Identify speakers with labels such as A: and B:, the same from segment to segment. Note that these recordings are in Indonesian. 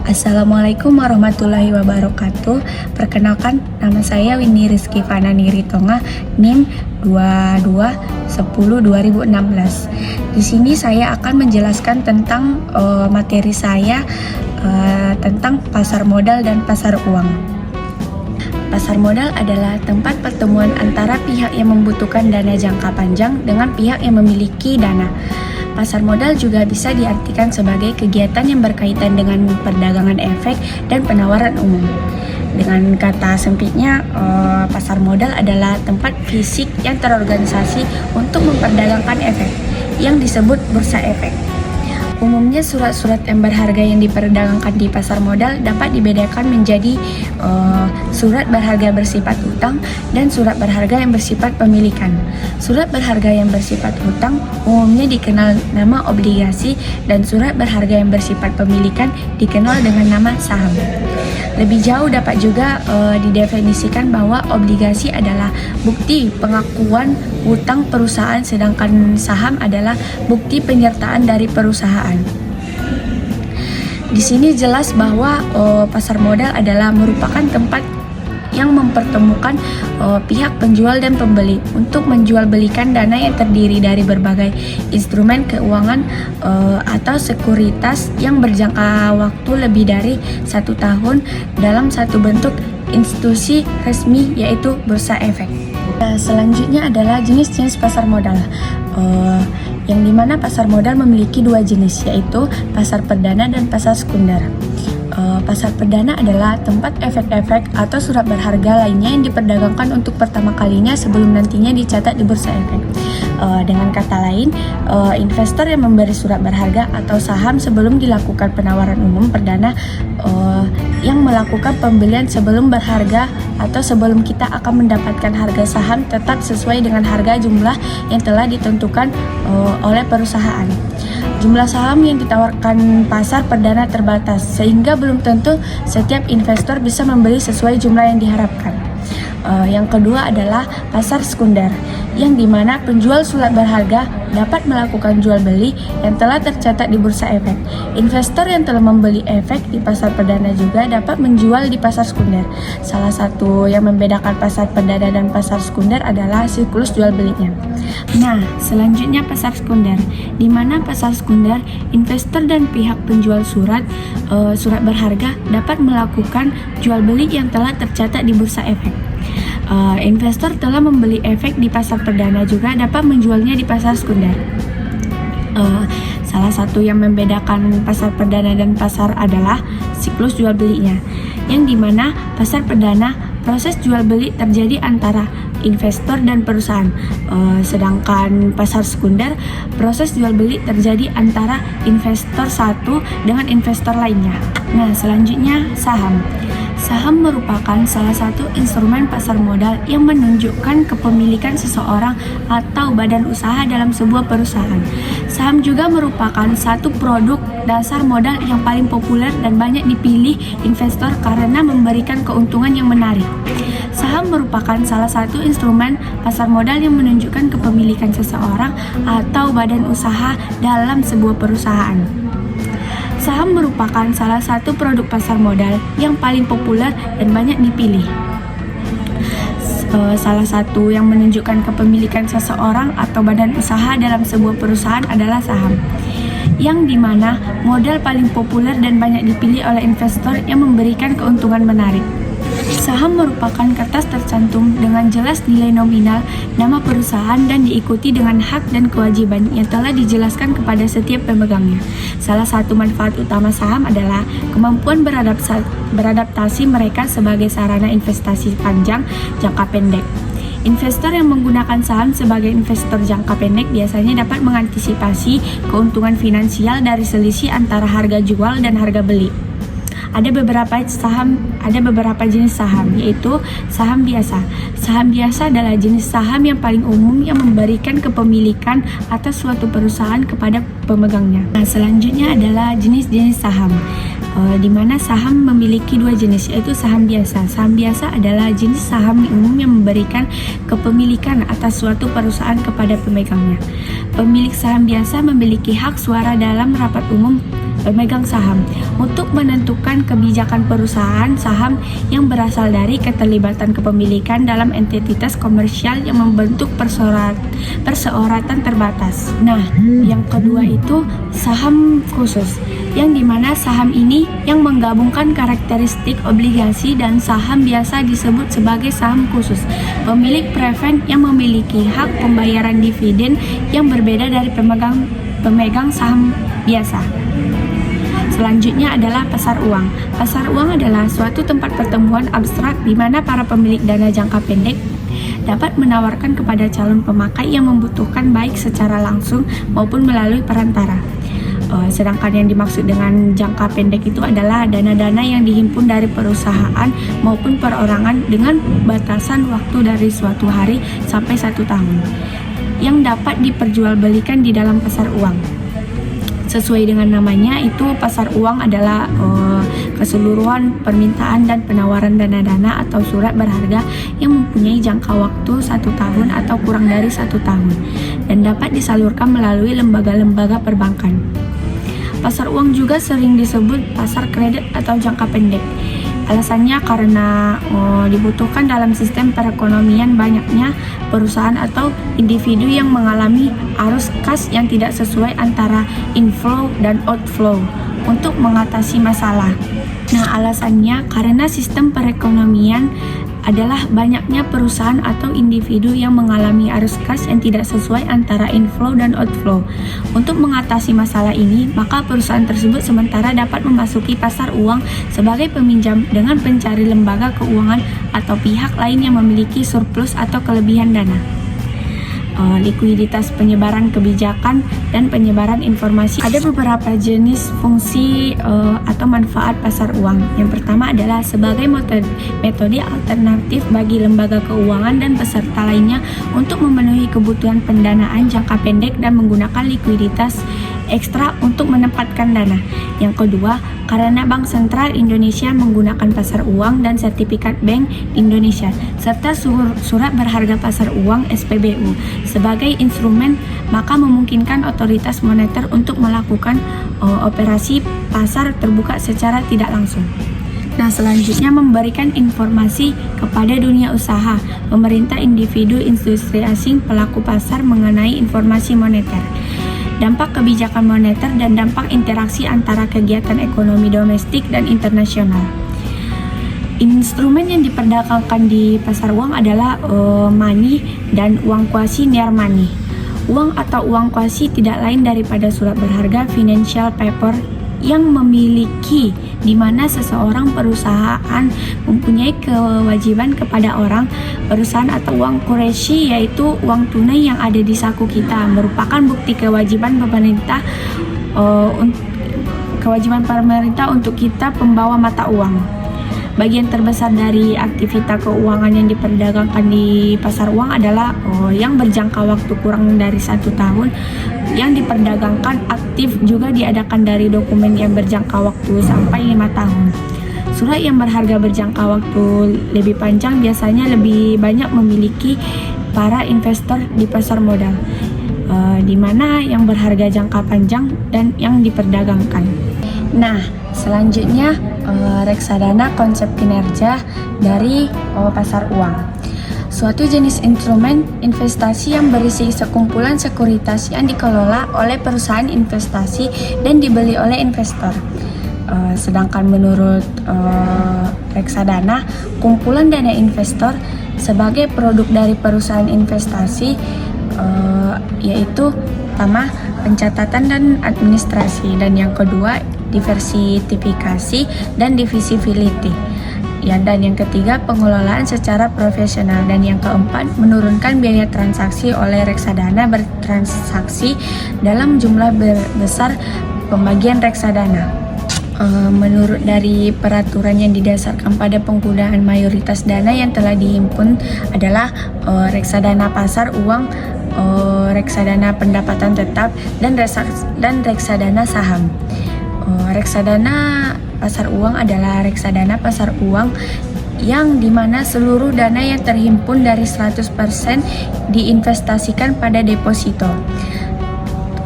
A: Assalamualaikum warahmatullahi wabarakatuh. Perkenalkan, nama saya Winnie Rizky Fanani Ritonga, NIM 2210-2016. Di sini saya akan menjelaskan tentang materi saya tentang pasar modal dan pasar uang. Pasar modal adalah tempat pertemuan antara pihak yang membutuhkan dana jangka panjang dengan pihak yang memiliki dana. Pasar modal juga bisa diartikan sebagai kegiatan yang berkaitan dengan perdagangan efek dan penawaran umum. Dengan kata sempitnya, pasar modal adalah tempat fisik yang terorganisasi untuk memperdagangkan efek, yang disebut bursa efek. Umumnya surat-surat yang berharga yang diperdagangkan di pasar modal dapat dibedakan menjadi surat berharga bersifat hutang dan surat berharga yang bersifat pemilikan. Surat berharga yang bersifat hutang umumnya dikenal nama obligasi dan surat berharga yang bersifat pemilikan dikenal dengan nama saham. Lebih jauh dapat juga didefinisikan bahwa obligasi adalah bukti pengakuan hutang perusahaan, sedangkan saham adalah bukti penyertaan dari perusahaan. Di sini jelas bahwa pasar modal adalah merupakan tempat yang mempertemukan pihak penjual dan pembeli untuk menjual belikan dana yang terdiri dari berbagai instrumen keuangan atau sekuritas yang berjangka waktu lebih dari 1 tahun dalam satu bentuk institusi resmi, yaitu bursa efek. Selanjutnya adalah jenis-jenis pasar modal, yang dimana pasar modal memiliki 2 jenis, yaitu pasar perdana dan pasar sekunder. Pasar perdana adalah tempat efek-efek atau surat berharga lainnya yang diperdagangkan untuk pertama kalinya sebelum nantinya dicatat di bursa efek. Dengan kata lain, investor yang memberi surat berharga atau saham sebelum dilakukan penawaran umum perdana, yang melakukan pembelian sebelum berharga atau sebelum kita akan mendapatkan harga saham tetap sesuai dengan harga jumlah yang telah ditentukan oleh perusahaan. Jumlah saham yang ditawarkan pasar perdana terbatas, sehingga belum tentu setiap investor bisa membeli sesuai jumlah yang diharapkan. Yang kedua adalah pasar sekunder, yang dimana penjual surat berharga dapat melakukan jual beli yang telah tercatat di bursa efek. Investor yang telah membeli efek di pasar perdana juga dapat menjual di pasar sekunder. Salah satu yang membedakan pasar perdana dan pasar sekunder adalah siklus jual belinya. Nah, selanjutnya pasar sekunder, di mana pasar sekunder investor dan pihak penjual surat berharga dapat melakukan jual beli yang telah tercatat di bursa efek. Investor telah membeli efek di pasar perdana juga dapat menjualnya di pasar sekunder. Salah satu yang membedakan pasar perdana dan pasar adalah siklus jual belinya, yang dimana pasar perdana proses jual beli terjadi antara investor dan perusahaan, sedangkan pasar sekunder proses jual beli terjadi antara investor satu dengan investor lainnya. Nah, selanjutnya saham. Saham merupakan salah satu instrumen pasar modal yang menunjukkan kepemilikan seseorang atau badan usaha dalam sebuah perusahaan. Saham juga merupakan satu produk dasar modal yang paling populer dan banyak dipilih investor karena memberikan keuntungan yang menarik. Saham merupakan salah satu instrumen pasar modal yang menunjukkan kepemilikan seseorang atau badan usaha dalam sebuah perusahaan. Saham merupakan salah satu produk pasar modal yang paling populer dan banyak dipilih. Salah satu yang menunjukkan kepemilikan seseorang atau badan usaha dalam sebuah perusahaan adalah saham, yang dimana modal paling populer dan banyak dipilih oleh investor yang memberikan keuntungan menarik. Saham merupakan kertas tercantum dengan jelas nilai nominal, nama perusahaan, dan diikuti dengan hak dan kewajiban yang telah dijelaskan kepada setiap pemegangnya. Salah satu manfaat utama saham adalah kemampuan beradaptasi mereka sebagai sarana investasi panjang jangka pendek. Investor yang menggunakan saham sebagai investor jangka pendek biasanya dapat mengantisipasi keuntungan finansial dari selisih antara harga jual dan harga beli. Ada beberapa jenis saham, yaitu saham biasa. Saham biasa adalah jenis saham yang paling umum yang memberikan kepemilikan atas suatu perusahaan kepada pemegangnya. Nah, selanjutnya adalah jenis-jenis saham, di mana saham memiliki 2 jenis, yaitu saham biasa. Saham biasa adalah jenis saham umum yang memberikan kepemilikan atas suatu perusahaan kepada pemegangnya. Pemilik saham biasa memiliki hak suara dalam rapat umum pemegang saham untuk menentukan kebijakan perusahaan saham yang berasal dari keterlibatan kepemilikan dalam entitas komersial yang membentuk perseoratan terbatas. Nah, yang kedua itu saham khusus, yang dimana saham ini yang menggabungkan karakteristik obligasi dan saham biasa disebut sebagai saham khusus. Pemilik preferred yang memiliki hak pembayaran dividen yang berbeda dari pemegang saham biasa. Selanjutnya adalah pasar uang. Pasar uang adalah suatu tempat pertemuan abstrak di mana para pemilik dana jangka pendek dapat menawarkan kepada calon pemakai yang membutuhkan baik secara langsung maupun melalui perantara. Sedangkan yang dimaksud dengan jangka pendek itu adalah dana-dana yang dihimpun dari perusahaan maupun perorangan dengan batasan waktu dari suatu hari sampai 1 tahun yang dapat diperjualbelikan di dalam pasar uang. Sesuai dengan namanya, itu pasar uang adalah keseluruhan permintaan dan penawaran dana-dana atau surat berharga yang mempunyai jangka waktu 1 tahun atau kurang dari 1 tahun dan dapat disalurkan melalui lembaga-lembaga perbankan. Pasar uang juga sering disebut pasar kredit atau jangka pendek. Alasannya karena dibutuhkan dalam sistem perekonomian banyaknya perusahaan atau individu yang mengalami arus kas yang tidak sesuai antara inflow dan outflow untuk mengatasi masalah. Nah, alasannya karena sistem perekonomian adalah banyaknya perusahaan atau individu yang mengalami arus kas yang tidak sesuai antara inflow dan outflow. Untuk mengatasi masalah ini, maka perusahaan tersebut sementara dapat memasuki pasar uang sebagai peminjam dengan pencari lembaga keuangan atau pihak lain yang memiliki surplus atau kelebihan dana. Likuiditas, penyebaran kebijakan, dan penyebaran informasi. Ada beberapa jenis fungsi atau manfaat pasar uang. Yang pertama adalah sebagai metode alternatif bagi lembaga keuangan dan peserta lainnya untuk memenuhi kebutuhan pendanaan jangka pendek dan menggunakan likuiditas ekstra untuk menempatkan dana. Yang kedua, karena Bank Sentral Indonesia menggunakan pasar uang dan sertifikat bank Indonesia serta surat berharga pasar uang SPBU sebagai instrumen, maka memungkinkan otoritas moneter untuk melakukan operasi pasar terbuka secara tidak langsung. Nah, selanjutnya memberikan informasi kepada dunia usaha, pemerintah, individu, industri asing, pelaku pasar mengenai informasi moneter, dampak kebijakan moneter, dan dampak interaksi antara kegiatan ekonomi domestik dan internasional. Instrumen yang diperdagangkan di pasar uang adalah money dan uang kuasi near money. Uang atau uang kuasi tidak lain daripada surat berharga financial paper yang memiliki di mana seseorang perusahaan mempunyai kewajiban kepada orang perusahaan atau uang kuresi, yaitu uang tunai yang ada di saku kita, merupakan bukti kewajiban pemerintah untuk kita pembawa mata uang. Bagian terbesar dari aktivitas keuangan yang diperdagangkan di pasar uang adalah yang berjangka waktu kurang dari 1 tahun. Yang diperdagangkan aktif juga diadakan dari dokumen yang berjangka waktu sampai 5 tahun. Surat yang berharga berjangka waktu lebih panjang biasanya lebih banyak memiliki para investor di pasar modal, di mana yang berharga jangka panjang dan yang diperdagangkan. Nah, selanjutnya reksadana, konsep kinerja dari pasar uang. Suatu jenis instrumen investasi yang berisi sekumpulan sekuritas yang dikelola oleh perusahaan investasi dan dibeli oleh investor. Sedangkan menurut reksadana, kumpulan dana investor sebagai produk dari perusahaan investasi, yaitu pertama pencatatan dan administrasi, dan yang kedua diversifikasi dan divisibility. Dan yang ketiga pengelolaan secara profesional, dan yang keempat menurunkan biaya transaksi oleh reksadana bertransaksi dalam jumlah besar pembagian reksadana. Menurut dari peraturan yang didasarkan pada penggunaan mayoritas dana yang telah dihimpun adalah reksadana pasar uang, reksadana pendapatan tetap, dan reksadana saham. Reksadana pasar uang adalah reksadana pasar uang yang dimana seluruh dana yang terhimpun dari 100% diinvestasikan pada deposito.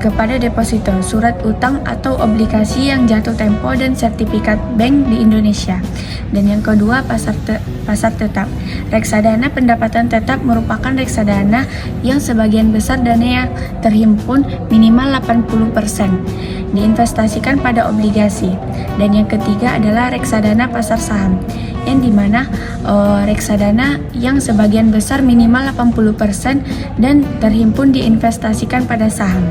A: kepada deposito, surat utang atau obligasi yang jatuh tempo dan sertifikat bank di Indonesia. Dan yang kedua, pasar tetap. Reksadana pendapatan tetap merupakan reksadana yang sebagian besar dana yang terhimpun minimal 80% diinvestasikan pada obligasi. Dan yang ketiga adalah reksadana pasar saham, yang dimana reksadana yang sebagian besar minimal 80% dan terhimpun diinvestasikan pada saham.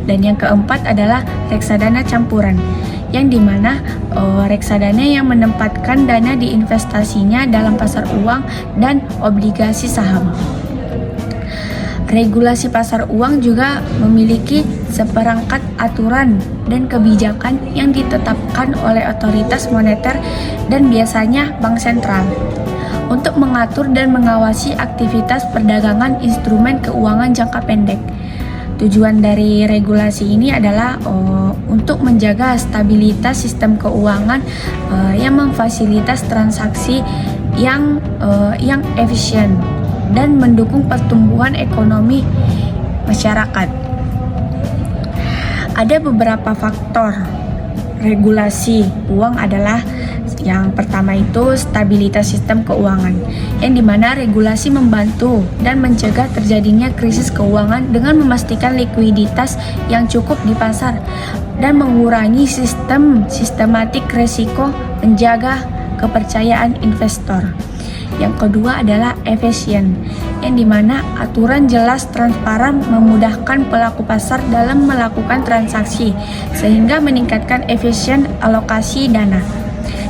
A: Dan yang keempat adalah reksadana campuran, yang dimana reksadana yang menempatkan dana diinvestasinya dalam pasar uang dan obligasi saham. Regulasi pasar uang juga memiliki seperangkat aturan dan kebijakan yang ditetapkan oleh otoritas moneter dan biasanya bank sentral untuk mengatur dan mengawasi aktivitas perdagangan instrumen keuangan jangka pendek. Tujuan dari regulasi ini adalah untuk menjaga stabilitas sistem keuangan yang memfasilitas transaksi yang efisien dan mendukung pertumbuhan ekonomi masyarakat. Ada beberapa faktor regulasi uang adalah yang pertama itu stabilitas sistem keuangan, yang dimana regulasi membantu dan mencegah terjadinya krisis keuangan dengan memastikan likuiditas yang cukup di pasar dan mengurangi sistematik risiko, menjaga kepercayaan investor. Yang kedua adalah efisien, yang dimana aturan jelas, transparan, memudahkan pelaku pasar dalam melakukan transaksi sehingga meningkatkan efisien alokasi dana.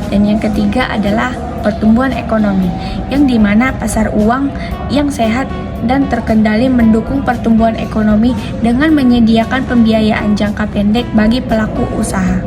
A: Dan yang ketiga adalah pertumbuhan ekonomi, yang dimana pasar uang yang sehat dan terkendali mendukung pertumbuhan ekonomi dengan menyediakan pembiayaan jangka pendek bagi pelaku usaha.